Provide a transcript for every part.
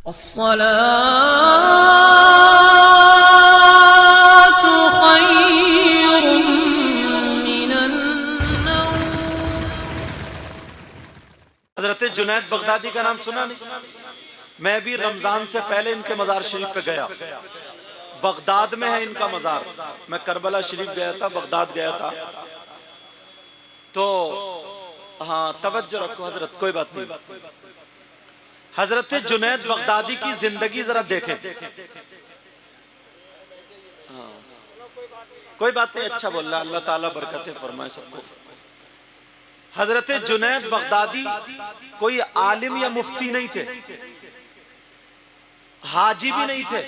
अस्सलातु खैरुम मिनन नौम। हजरत Junaid Baghdadi का नाम सुना नहीं? मैं भी रमजान से पहले इनके मज़ार शरीफ पे गया। बगदाद में है इनका मज़ार। मैं करबला शरीफ गया था, बगदाद गया था। तो हाँ, तवज्जो रखो हजरत, कोई बात नहीं। हजरत जुनैद बगदादी की जिंदगी जरा देखें। हाँ, कोई बात नहीं, अच्छा बोल रहा, अल्लाह ताला बरकतें फरमाए सबको। हजरत जुनैद बगदादी कोई आलिम या मुफ्ती नहीं थे, हाजी भी नहीं थे,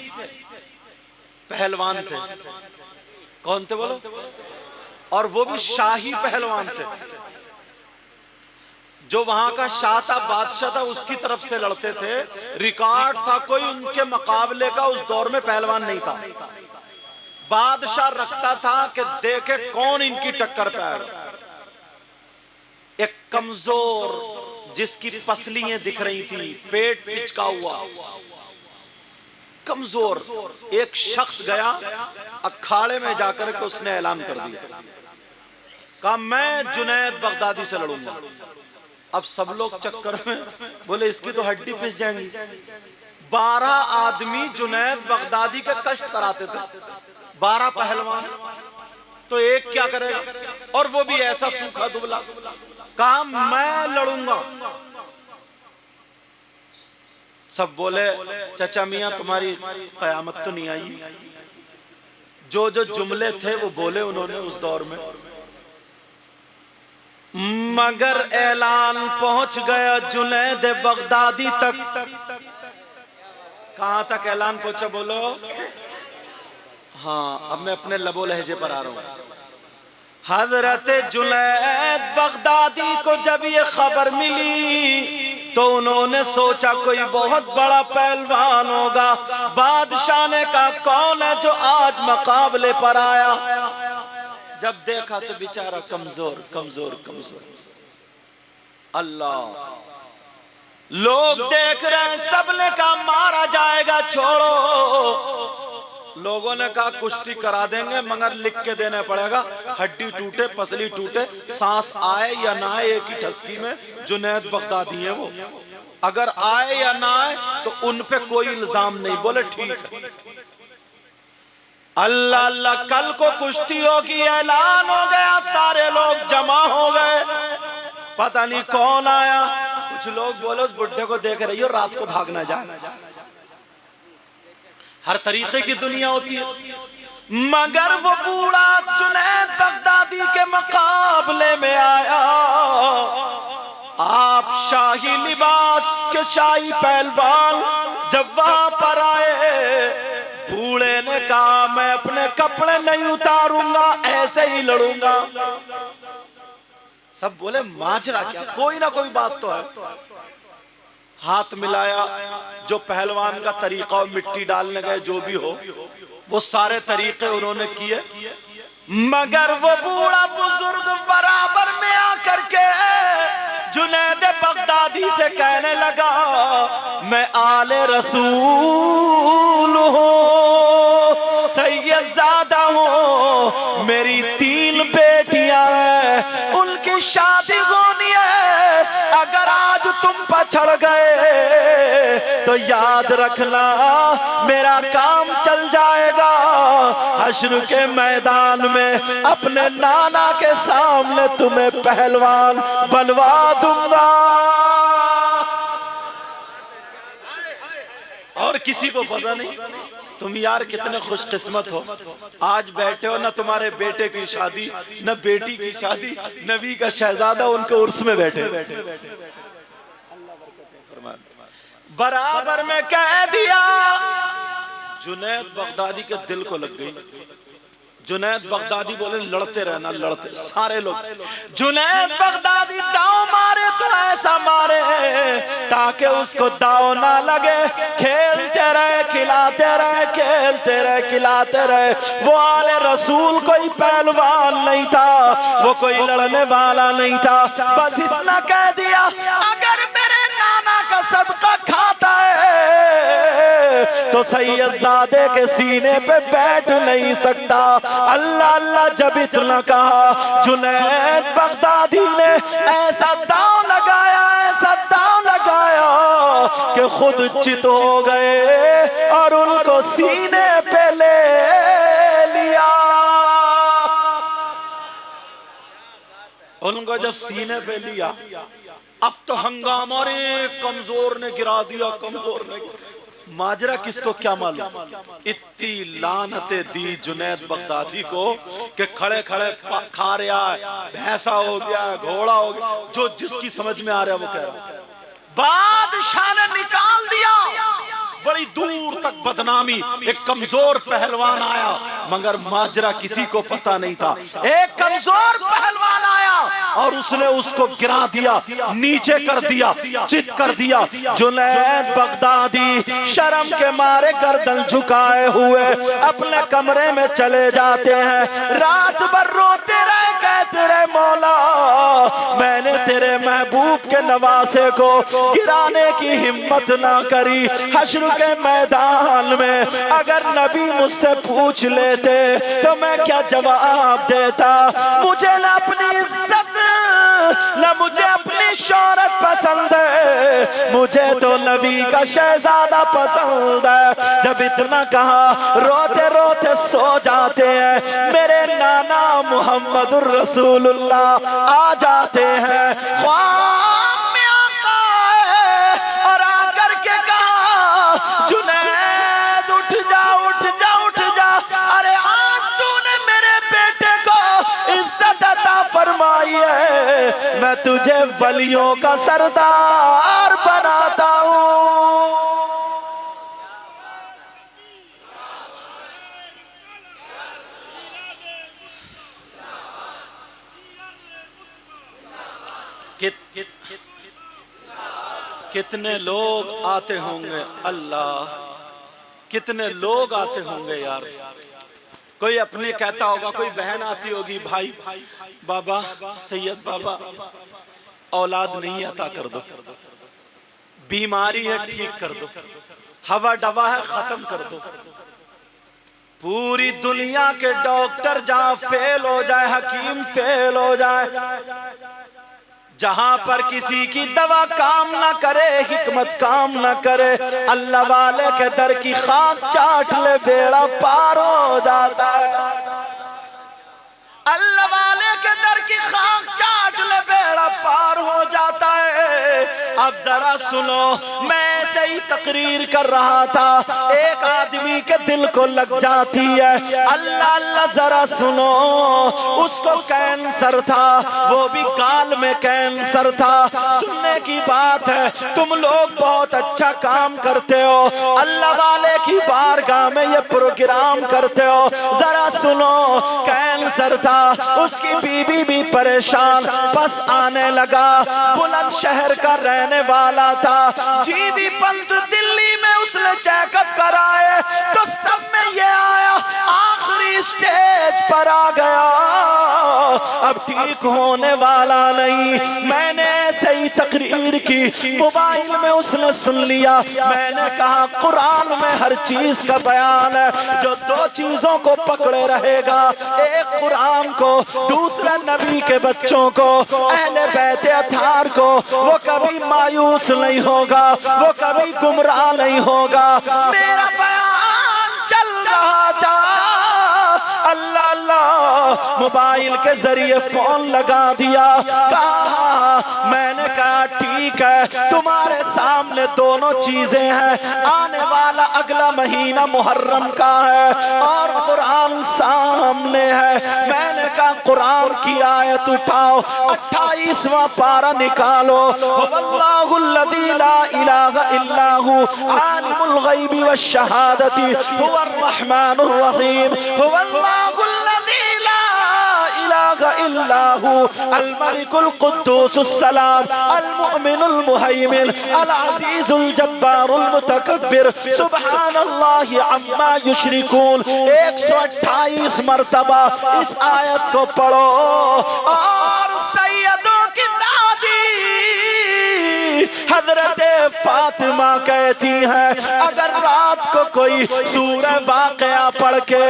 पहलवान थे। कौन थे बोलो? और वो भी शाही पहलवान थे। जो वहां का शाह था, बादशाह था, उसकी तरफ से लड़ते थे। रिकॉर्ड था, कोई उनके मुकाबले का उस दौर में पहलवान नहीं था। बादशाह रखता था कि देखे कौन इनकी टक्कर पे आएगा। एक कमजोर जिसकी पसलियां दिख रही थी, पेट पिचका हुआ, कमजोर एक शख्स गया अखाड़े में जाकर के उसने ऐलान कर दिया, कहा मैं जुनैद बगदादी से लड़ूंगा। अब सब लोग चक्कर में बोले इसकी तो हड्डी पिस जाएंगी। 12 आदमी जुनैद बगदादी के कष्ट कराते थे, 12 पहलवान, तो एक क्या करेगा? और वो भी ऐसा सूखा दुबला। कहा मैं लड़ूंगा। सब बोले चाचा मियां तुम्हारी कयामत तो नहीं आई। जो जो जुमले थे वो बोले उन्होंने उस दौर में, मगर ऐलान पहुंच गया जुनैद बगदादी तक। कहां तक ऐलान पहुंचा बोलो? हाँ, अब मैं अपने लबो लहजे पर आ रहा हूं। हजरत जुनैद बगदादी को जब ये खबर मिली तो उन्होंने सोचा कोई बहुत बड़ा पहलवान होगा। बादशाह ने कहा कौन है जो आज मुकाबले पर आया? जब देखा तो बेचारा कमजोर कमजोर कमजोर। अल्लाह, लोग देख रहे हैं, सबने कहा मारा जाएगा, छोड़ो। लोगों ने कहा कुश्ती करा देंगे, मगर लिख के देना पड़ेगा, हड्डी टूटे पसली टूटे, सांस आए या ना आए एक ही ठसकी में जुनैद बगदादी है वो। अगर आए या ना आए तो उन पे कोई इल्जाम नहीं। बोले ठीक है। अल्लाह अल्लाह, कल को कुश्ती होगी, ऐलान हो गया, सारे लोग जमा हो गए। पता नहीं कौन आया। कुछ लोग बोले उस बुड्ढे को देख रही हो, रात को भाग ना जाए। हर तरीके की दुनिया होती है, मगर वो बूढ़ा जुनैद बगदादी के मुकाबले में आया। आप शाही लिबास के शाही पहलवान जब वहां पर आए, बूढ़े ने कहा मैं अपने कपड़े नहीं उतारूंगा, ऐसे ही लड़ूंगा। सब बोले माजरा क्या? कोई ना कोई बात तो है। हाथ मिलाया, जो पहलवान का तरीका हो, मिट्टी डालने गए, जो भी हो, वो सारे तरीके उन्होंने किए। मगर वो बूढ़ा बुजुर्ग बराबर में आकर के जुनैद बगदादी से कहने लगा मैं आले रसूल हूँ, सैयदजादा हूँ, मेरी 3 बेटियां हैं, उनकी शादी होनी है। अगर आज तुम पछड़ गए तो याद रखना मेरा काम चल जाएगा। हश्र के मैदान में अपने नाना के सामने तुम्हें पहलवान बनवा दूंगा। और किसी को पता नहीं। तुम यार कितने खुशकिस्मत हो, आज बैठे हो, ना तुम्हारे बेटे की शादी, न बेटी की शादी, नबी का शहजादा उनके उर्स में बैठे। बराबर में कह दिया। जुनैद बगदादी के दिल को लग गई। जुनैद बगदादी बोले लड़ते रहना, लड़ते। सारे लोग जुनैद बगदादी दाव मारे तो ऐसा मारे ताकि उसको दाव ना लगे। खेलते रहे खिलाते रहे, खेलते रहे खिलाते रहे। वो आले रसूल कोई पहलवान नहीं था, वो कोई लड़ने वाला नहीं था। बस इतना कह दिया अगर मेरे नाना का सदका खाता है तो सैयदजादे के सीने पे बैठ नहीं सकता। अल्लाह अल्लाह जब इतना कहा, जुनैद बगदादी ने ऐसा दांव लगाया, ऐसा दांव लगाया कि खुद चित हो गए और उनको सीने पे ले लिया। उनको जब सीने पे लिया, अब तो हंगामा, और एक कमजोर ने गिरा दिया, कमजोर ने। माजरा किसको क्या मालूम, इतनी लानतें दी जुनैद बगदादी को कि खड़े खड़े खा रहा है, भैंसा हो गया, घोड़ा हो गया, जो जिसकी समझ में आ रहा है वो कह रहा है। बादशाह ने निकाल दिया, बड़ी दूर तक बदनामी। एक कमजोर पहलवान आया, मगर माजरा किसी को पता नहीं था। एक कमजोर पहलवान आया और उसने उसको गिरा दिया, नीचे कर दिया, चित कर दिया। जुनैद बगदादी शर्म के मारे गर्दन झुकाए हुए अपने कमरे में चले जाते हैं। रात भर रोते रहे, कहते रहे, मौला मैंने तेरे महबूब के नवासे को गिराने की हिम्मत ना करी। हश्र के मैदान में अगर नबी मुझसे पूछ लेते तो मैं क्या जवाब देता। मुझे ना अपनी इज्जत, ना मुझे अपनी शोहरत पसंद है, मुझे तो नबी का शहजादा पसंद है। जब इतना कहा, रोते रोते सो जाते हैं। मेरे नाना मुहम्मदुर रसूलुल्लाह आ जाते हैं, ख्वाब में आका है, और आकर के कहा, जुनैद उठ जा, उठ जा, उठ जा। अरे आज तूने मेरे बेटे को इज्जत अता फरमाई है, मैं तुझे वलियों का सरदार बनाता हूँ। कितने लोग आते होंगे, अल्लाह कितने लोग आते होंगे यार। कोई अपने कहता होगा, कोई बहन आती होगी, भाई बाबा, सैयद बाबा औलाद नहीं अता कर दो, बीमारी है ठीक कर दो, हवा डवा है खत्म कर दो। पूरी दुनिया के डॉक्टर जहां फेल हो जाए, हकीम फेल हो जाए, जहां पर किसी की दवा काम ना करे, हिकमत काम ना करे, अल्लाह वाले के दर की खाक चाट ले, बेड़ा पार हो जाता है। अल्लाह वाले के दर की खाक चाट ले, बेड़ा पार हो जाता है। अब जरा सुनो, मैं ऐसे ही तकरीर कर रहा था, एक आदमी के दिल को लग जाती है। अल्लाह अल्लाह जरा सुनो, उसको कैंसर था, वो भी गाल में कैंसर था। सुनने की बात है, तुम लोग बहुत अच्छा काम करते हो, अल्लाह वाले की बारगाह में ये प्रोग्राम करते हो। जरा सुनो, कैंसर था, उसकी बीबी भी परेशान, बस आने लगा। बुलंदशहर का रहने वाला था, जीवी पंत दिल्ली में उसने चेकअप कराए तो सब में ये आया, आखिरी स्टेज पर आ गया, अब ठीक होने वाला नहीं। मैंने ऐसे ही तकरीर की, मोबाइल में उसने सुन लिया। मैंने कहा, कुरान में हर चीज का बयान है, जो दो चीजों को पकड़े रहेगा, एक कुरान को, दूसरा नबी के बच्चों को, अहले बैत अतार को, वो कभी मायूस नहीं होगा, वो कभी गुमराह नहीं होगा। मेरा बयान चल रहा था, अल्लाह अल्लाह मोबाइल के जरिए फोन लगा दिया। कहा, मैंने कहा ठीक है, तुम्हारे सामने दोनों चीजें हैं, आने वाला अगला महीना मुहर्रम का है और कुरान सामने है। मैंने कहा, कुरान की आयत उठाओ, 28वां पारा निकालो, हुवल्लाहुल्लज़ी ला इलाहा इल्ला हु आलिमुल गैबि वश्शहादति हुवर रहमानुर रहीम, हुवल्लाहुल्लज़ी ला इलाहा इल्ला हु अल मलिकुल कुद्दूसुस सलाम अल मुमिनुल मुहैमिन अल अज़ीजुल जब्बारुल मुतकब्बिर सुब्हानल्लाहि अम्मा युश्रिकून। 128 मर्तबा इस आयत को पढ़ो। और सैयदों की दादी हजरत फातिमा कहती है अगर रात को कोई सूरह वाक़या पढ़ के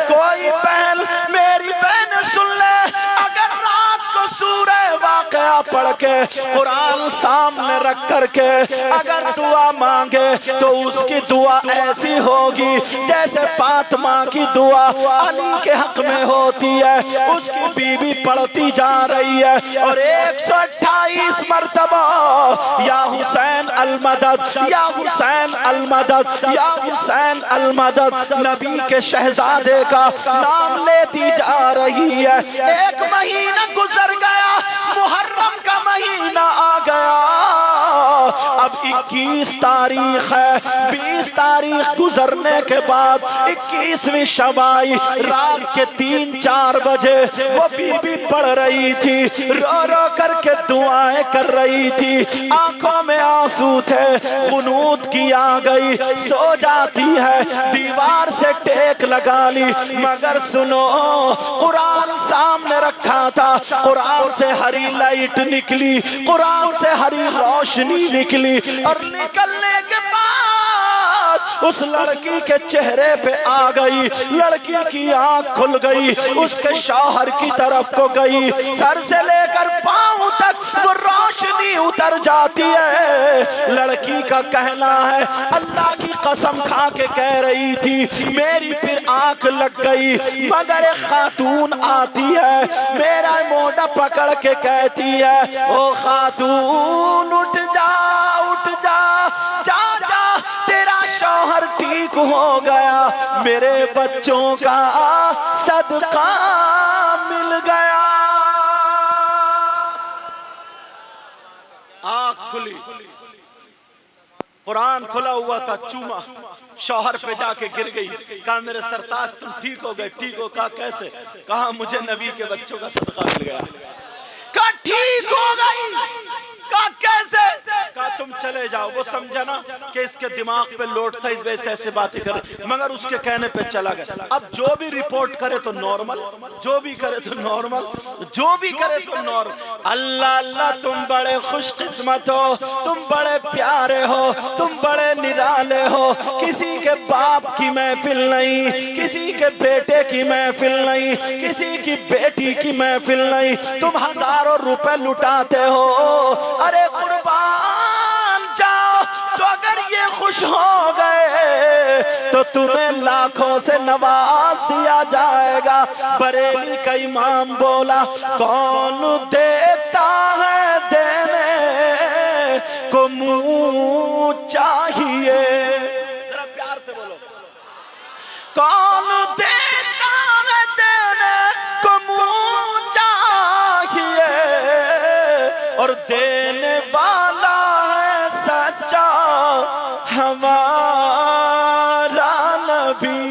कोई बहन मेरी बहन सुन ले, अगर रात को सूरह वाक़या पढ़ के कुरान सामने रख करके अगर दुआ मांगे तो उसकी दुआ ऐसी होगी जैसे फातिमा की दुआ अली के हक में होती है। उसकी बीबी पढ़ती जा रही है और 128 मरतबा या हुसैन अल मदद, या हुसैन अल मदद, या हुसैन अल मदद नबी के शहजादे का नाम लेती जा रही है। एक महीना गुजर गया, मुहर्रम का महीना आ गया, अब 21 तारीख है। 20 तारीख गुजरने के बाद 21वीं शब आई। रात के 3-4 बजे वो बीबी पढ़ रही थी, रो रो करके दुआएं कर रही थी, आंखों में आंसू थे, खुनूत की आ गई, सो जाती है, दीवार से टेक लगा ली। मगर सुनो, कुरान सामने रखा था, कुरान से हरी लाइट निकली, कुरान से हरी रोशनी निकली और निकलने के बाद उस लड़की के चेहरे पे आ गई। लड़की की आंख खुल गई, उसके शौहर की तरफ को गई, सर से लेकर पांव तक वो रोशनी उतर जाती है। लड़की का कहना है अल्लाह की कसम खा के कह रही थी मेरी फिर आंख लग गई। मगर एक खातून आती है, मेरा मोटा पकड़ के कहती है ओ खातून उठ जा, उठ जा, जा जा, तेरा शौहर ठीक हो गया, मेरे बच्चों का सदका मिल गया। आँख खुली, कुरान खुला हुआ था, चूमा, शौहर पे जाके गिर गई, कहा मेरे सरताज तुम ठीक हो गए। ठीक हो? कहा कैसे? कहा मुझे नबी के बच्चों का सदका मिल गया। कहा ठीक हो गई? कहा कैसे? कहा तुम चले जाओ। वो समझा ना कि इसके दिमाग पे लोड था, इस वजह से ऐसे बातें करे, मगर उसके कहने पे चला गया। अब जो भी रिपोर्ट करे तो नॉर्मल, जो भी करे तो नॉर्मल, जो भी करे तो नॉर्मल। अल्लाह अल्लाह, तुम बड़े खुशकिस्मत हो, तुम बड़े प्यारे हो, तुम बड़े निराले हो। किसी के बाप की महफिल नहीं, किसी के बेटे की महफिल नहीं, किसी की बेटी की महफिल नहीं, तुम हजारों रुपए लुटाते हो। अरे कुर्बान जाओ, तो अगर ये खुश हो गए तो तुम्हें लाखों से नवाज दिया जाएगा। बरेली का इमाम बोला कौन देता है देने को मुंह चाहिए, जरा प्यार से बोलो, कौन देता है देने को मुंह चाहिए, और देने वाला है सच्चा हमारा नबी।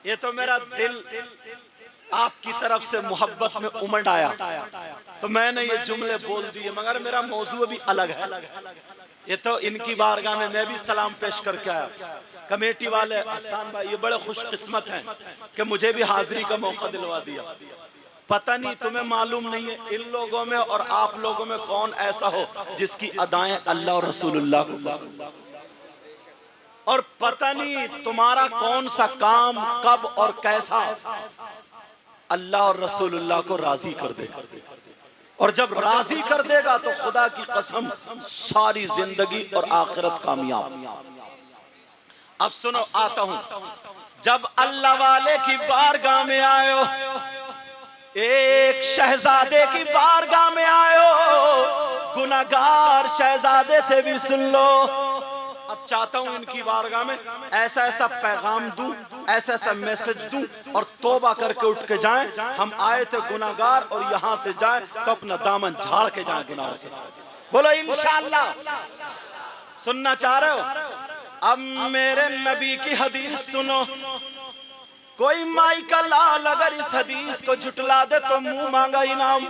ये तो मेरा दिल आपकी तरफ से मोहब्बत में उमड़ आया तो मैंने ये जुमले बोल दिए, मगर मेरा मौजू भी अलग है। ये तो इनकी बारगाह में मैं भी सलाम पेश करके आया। कमेटी वाले हसन भाई ये बड़े खुशकिस्मत हैं कि मुझे भी हाजिरी का मौका दिलवा दिया। पता नहीं तुम्हें मालूम नहीं है इन लोगों में और आप लोगों में कौन ऐसा हो जिसकी अदाएं अल्लाह और रसूलुल्लाह को पसंद, और पता नहीं तुम्हारा कौन सा काम कब और कैसा अल्लाह और रसूलुल्लाह को राजी कर देगा, और जब राजी कर देगा तो खुदा की कसम सारी जिंदगी और आखिरत कामयाब। अब सुनो, आता हूं, जब अल्लाह वाले की बारगाह में आयो, एक शहजादे की बारगाह में आयो, गुनाहगार शहजादे से भी सुन लो। अब चाहता हूं इनकी बारगाह में ऐसा ऐसा पैगाम दूं, ऐसा ऐसा मैसेज दूं और तौबा करके उठ के जाएं। हम आए थे गुनाहगार और यहां से जाएं तो अपना दामन झाड़ के जाएं गुनाहों से। बोलो इंशाअल्लाह। सुनना चाह रहे हो? अब मेरे नबी की हदीस सुनो। कोई माई का लाल अगर इस हदीस को झुटला दे तो मुंह मांगा इनाम।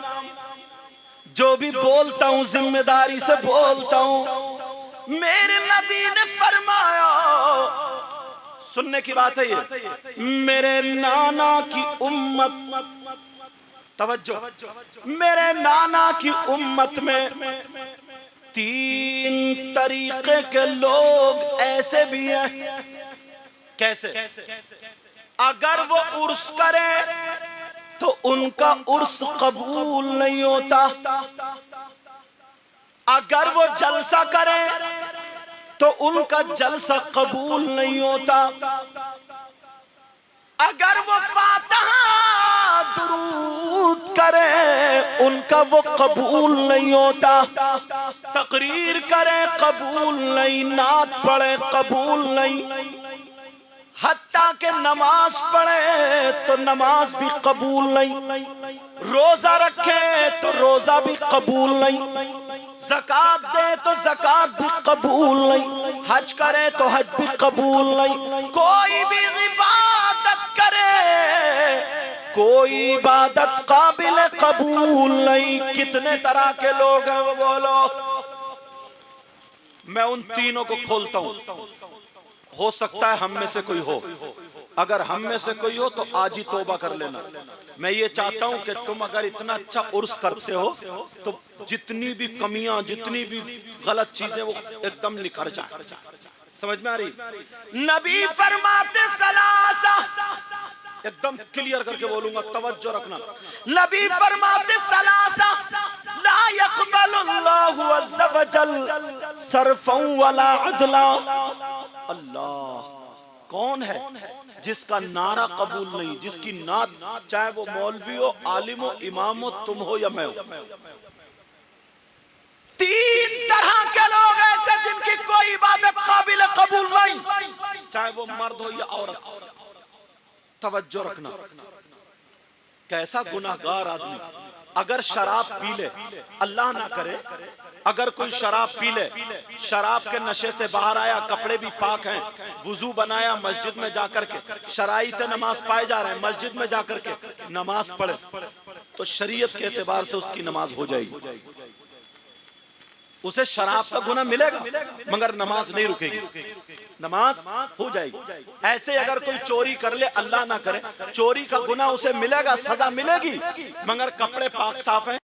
जो भी बोलता हूं जिम्मेदारी से बोलता हूं। मेरे नबी ने फरमाया, सुनने की बात है ये, मेरे नाना की उम्मत तवज्जो, मेरे नाना की उम्मत में 3 तरीके के लोग ऐसे भी हैं। कैसे? अगर वो उर्स करे तो उनका उर्स कबूल नहीं होता, अगर वो जलसा करे तो उनका जलसा कबूल नहीं होता, अगर वो फातिहा दुरूद करे उनका वो कबूल नहीं होता, तकरीर करे कबूल नहीं, नात पढ़े कबूल नहीं, हत्ता के नमाज पढ़े तो नमाज भी कबूल नहीं, रोजा रखे तो रोजा भी कबूल नहीं, ज़कात दे तो ज़कात भी कबूल नहीं, हज करे तो हज भी कबूल नहीं, कोई भी इबादत करे कोई इबादत काबिल कबूल नहीं। कितने तरह के लोग हैं वो बोलो। मैं उन तीनों को खोलता हूं, हो सकता है हम में से कोई हो, अगर हम में से कोई हो तो आज ही तौबा कर लेना। मैं ये चाहता हूं कि तुम अगर इतना अच्छा उर्स करते हो तो जितनी भी कमियां, जितनी भी गलत चीजें वो एकदम निखर जाए। समझ में आ रही? नबी फरमाते सलासा, एकदम क्लियर करके बोलूंगा, तवज्जो रखना। नबी फरमाते सलासा ला यक़बलुल्लाहु अज़्ज़ा वजल सरफ़न वला अदला। अल्लाह कौन है जिसका नारा कबूल नहीं, जिसकी नात, चाहे वो मौलवी हो, आलिम हो, इमाम हो, तुम हो या मैं हो। 3 तरह के लोग ऐसे जिनकी कोई इबादत काबिल कबूल नहीं, चाहे वो मर्द हो या औरत। तवज्जो रखना, कैसा गुनाहगार आदमी अगर शराब पी ले, अल्लाह ना करे, अगर कोई शराब पी ले, शराब के नशे से बाहर आया, कपड़े भी पाक हैं, वुजू बनाया, मस्जिद में जाकर के शराइते नमाज पाए जा रहे हैं, मस्जिद में जाकर के नमाज पढ़े तो शरीयत के एतबार से उसकी नमाज हो जाएगी, उसे शराब का गुनाह मिलेगा मगर नमाज नहीं रुकेगी, नमाज हो जाएगी। ऐसे अगर कोई चोरी कर ले, अल्लाह ना करे, चोरी का गुनाह उसे मिलेगा, सजा मिलेगी, मगर कपड़े पाक साफ हैं,